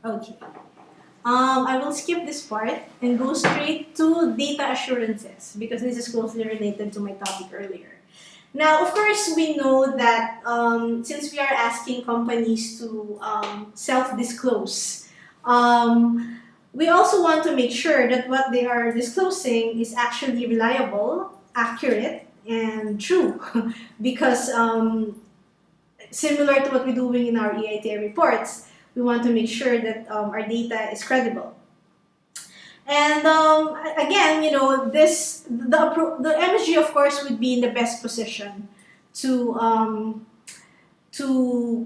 Okay. I will skip this part and go straight to data assurances because this is closely related to my topic earlier. Now, of course, we know that since we are asking companies to self-disclose, we also want to make sure that what they are disclosing is actually reliable, accurate, and true. Because similar to what we're doing in our EITI reports, we want to make sure that our data is credible. And again, you know, the MSG, of course, would be in the best position to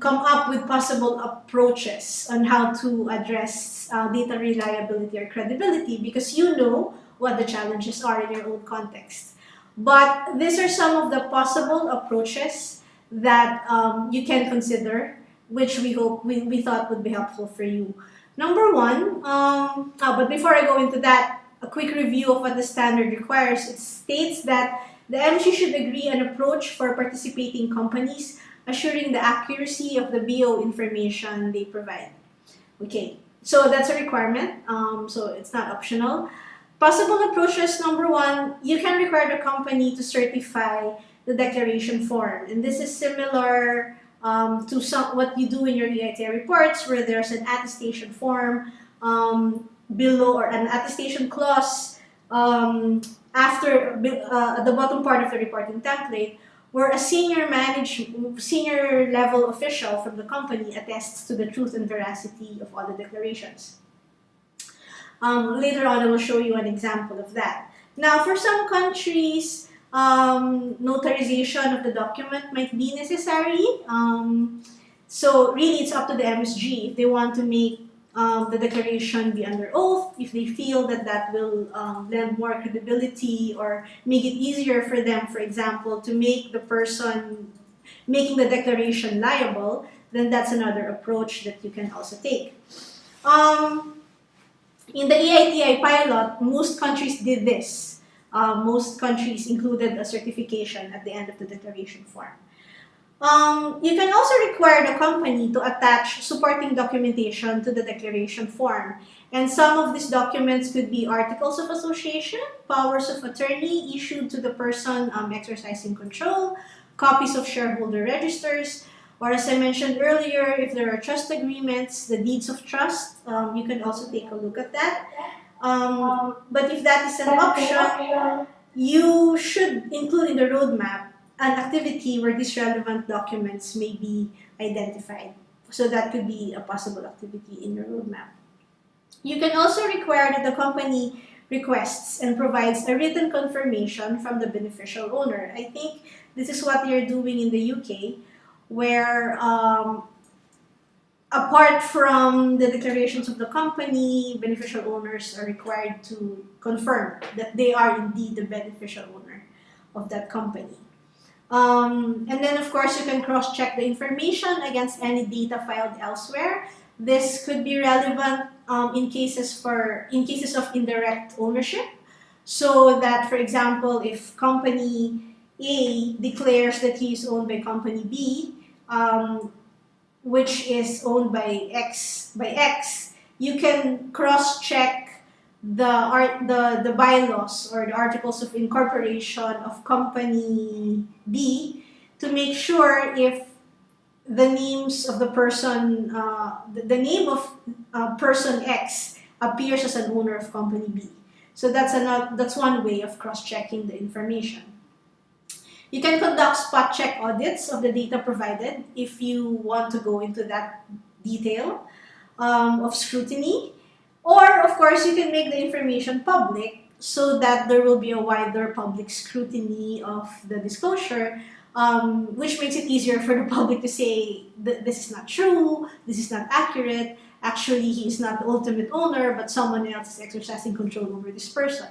come up with possible approaches on how to address data reliability or credibility, because you know what the challenges are in your own context. But these are some of the possible approaches that you can consider, which we thought would be helpful for you. Number one, but before I go into that, a quick review of what the standard requires. It states that the MSG should agree an approach for participating companies, assuring the accuracy of the BO information they provide. Okay, so that's a requirement, so it's not optional. Possible approaches, number one, you can require the company to certify the declaration form. And this is similar to what you do in your EITI reports, where there's an attestation form below, or an attestation clause after at the bottom part of the reporting template, where a senior level official from the company attests to the truth and veracity of all the declarations. Later on, I will show you an example of that. Now, for some countries, notarization of the document might be necessary. So really, it's up to the MSG if they want to make the declaration be under oath, if they feel that that will lend more credibility or make it easier for them, for example, to make the person making the declaration liable, then that's another approach that you can also take. In the EITI pilot, most countries did this. Most countries included a certification at the end of the declaration form. You can also require the company to attach supporting documentation to the declaration form. And some of these documents could be articles of association, powers of attorney issued to the person exercising control, copies of shareholder registers, or as I mentioned earlier, if there are trust agreements, the deeds of trust, you can also take a look at that. But if that is an option, you should include in the roadmap an activity where these relevant documents may be identified. So that could be a possible activity in your roadmap. You can also require that the company requests and provides a written confirmation from the beneficial owner. I think this is what you're doing in the UK, where apart from the declarations of the company, beneficial owners are required to confirm that they are indeed the beneficial owner of that company. And then, of course, you can cross-check the information against any data filed elsewhere. This could be relevant in cases of indirect ownership. So that, for example, if company A declares that he is owned by company B, which is owned by X, you can cross-check the bylaws or the articles of incorporation of company B to make sure if the names of the person, the name of person X appears as an owner of company B. So that's one way of cross-checking the information. You can conduct spot check audits of the data provided if you want to go into that detail of scrutiny. Or, of course, you can make the information public so that there will be a wider public scrutiny of the disclosure, which makes it easier for the public to say that this is not true, this is not accurate, actually he is not the ultimate owner, but someone else is exercising control over this person.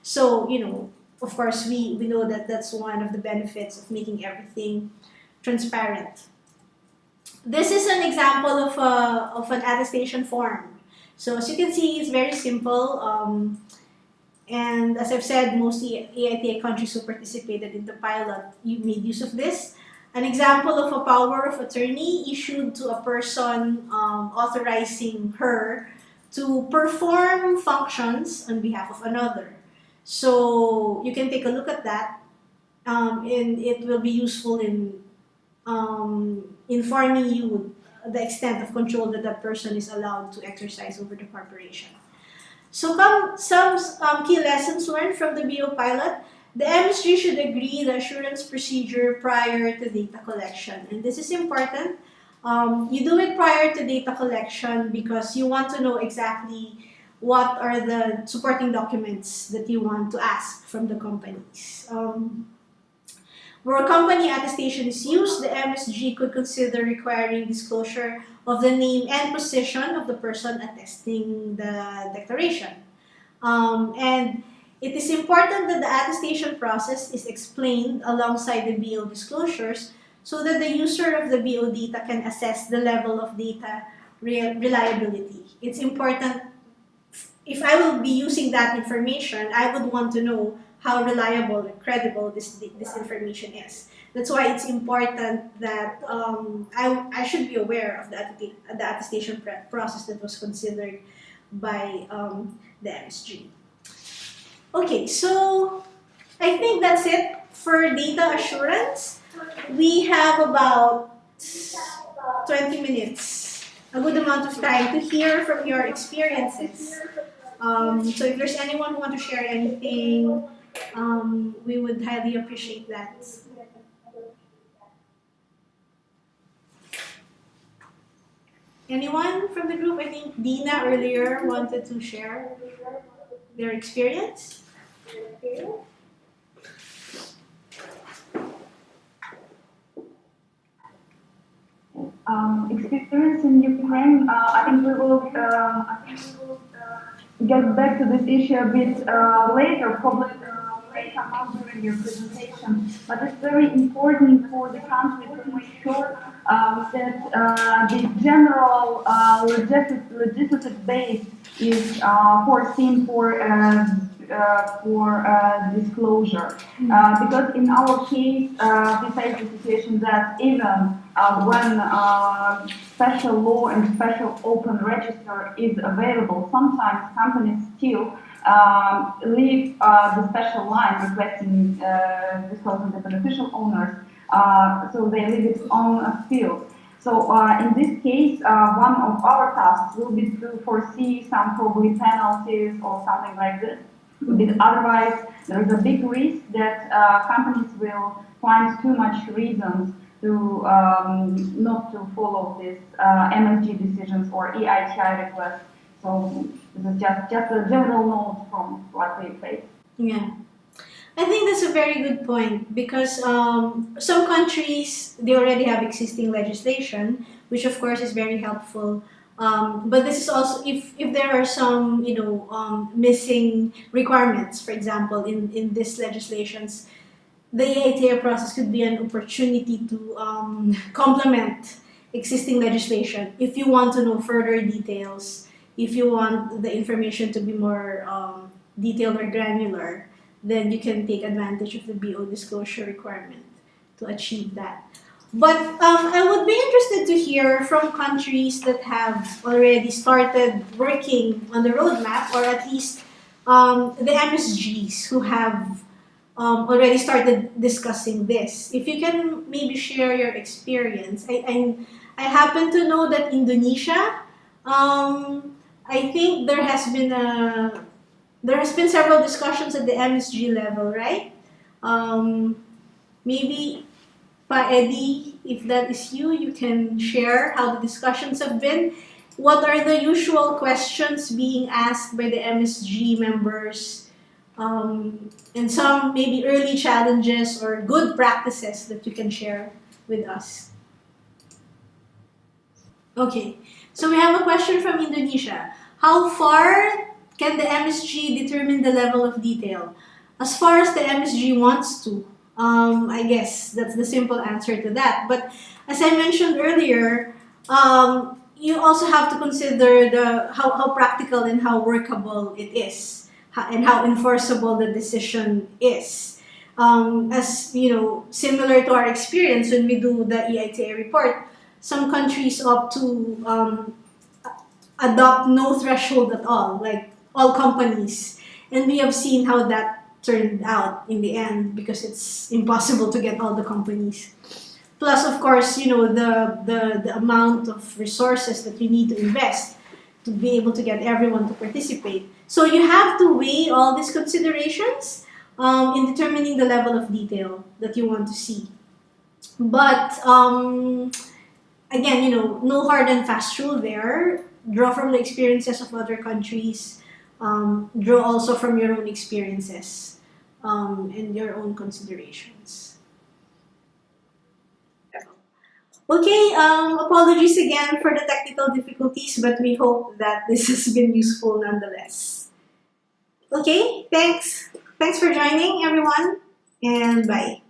So, you know, of course, we know that that's one of the benefits of making everything transparent. This is an example of an attestation form. So as you can see, it's very simple. And as I've said, most EITI countries who participated in the pilot, you made use of this. An example of a power of attorney issued to a person authorizing her to perform functions on behalf of another. So you can take a look at that, and it will be useful in informing you the extent of control that that person is allowed to exercise over the corporation. So some key lessons learned from the BO pilot. The MSG should agree the assurance procedure prior to data collection. And this is important. You do it prior to data collection because you want to know exactly what are the supporting documents that you want to ask from the companies. Where company attestation is used, the MSG could consider requiring disclosure of the name and position of the person attesting the declaration. And it is important that the attestation process is explained alongside the BO disclosures so that the user of the BO data can assess the level of data reliability. It's important, if I will be using that information, I would want to know how reliable and credible this information is. That's why it's important that I should be aware of the attestation process that was considered by the MSG. Okay, so I think that's it for data assurance. We have about 20 minutes, a good amount of time to hear from your experiences. So if there's anyone who wants to share anything, we would highly appreciate that. Anyone from the group? I think Dina earlier wanted to share their experience. Experience in Ukraine, I think we will get back to this issue a bit later, probably may come up during your presentation. But it's very important for the country to make sure that the general legislative base is foreseen for disclosure. Because in our case, we face the situation that even when special law and special open register is available, sometimes companies still leave the special line requesting disclosing the beneficial owners, so they leave it on a field. So in this case, one of our tasks will be to foresee some probably penalties or something like this. Because otherwise, there is a big risk that companies will find too much reasons to not to follow this MSG decisions or EITI requests. So this is just a general note from what we face. Yeah, I think that's a very good point because some countries, they already have existing legislation, which of course is very helpful. But this is also if there are some missing requirements, for example, in these legislations, the EITI process could be an opportunity to complement existing legislation if you want to know further details, if you want the information to be more detailed or granular, then you can take advantage of the BO disclosure requirement to achieve that. But I would be interested to hear from countries that have already started working on the roadmap, or at least the MSGs who have already started discussing this. If you can maybe share your experience. I happen to know that Indonesia, I think there has been several discussions at the MSG level, right? Maybe Pa Eddie, if that is you, you can share how the discussions have been. What are the usual questions being asked by the MSG members? And some maybe early challenges or good practices that you can share with us. Okay, so we have a question from Indonesia. How far can the MSG determine the level of detail? As far as the MSG wants to. I guess that's the simple answer to that. But as I mentioned earlier, you also have to consider how practical and how workable it is, and how enforceable the decision is. As you know, similar to our experience when we do the EITA report, some countries opt to adopt no threshold at all, like all companies. And we have seen how that turned out in the end because it's impossible to get all the companies. Plus, of course, you know, the amount of resources that you need to invest to be able to get everyone to participate. So you have to weigh all these considerations in determining the level of detail that you want to see. But again, you know, no hard and fast rule there. Draw from the experiences of other countries. Draw also from your own experiences and your own considerations. Okay, apologies again for the technical difficulties, but we hope that this has been useful nonetheless. Okay, thanks. Thanks for joining, everyone, and bye.